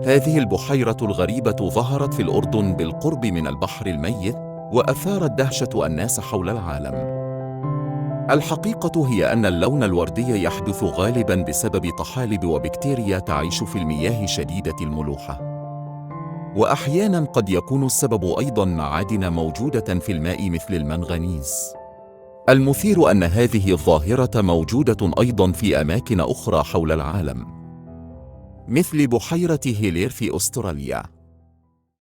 هذه البحيرة الغريبة ظهرت في الأردن بالقرب من البحر الميت، وأثارت دهشة الناس حول العالم. الحقيقة هي أن اللون الوردي يحدث غالباً بسبب طحالب وبكتيريا تعيش في المياه شديدة الملوحة. وأحياناً قد يكون السبب أيضاً معادن موجودة في الماء مثل المنغنيز. المثير أن هذه الظاهرة موجودة أيضاً في أماكن أخرى حول العالم، مثل بحيرة هيلير في أستراليا.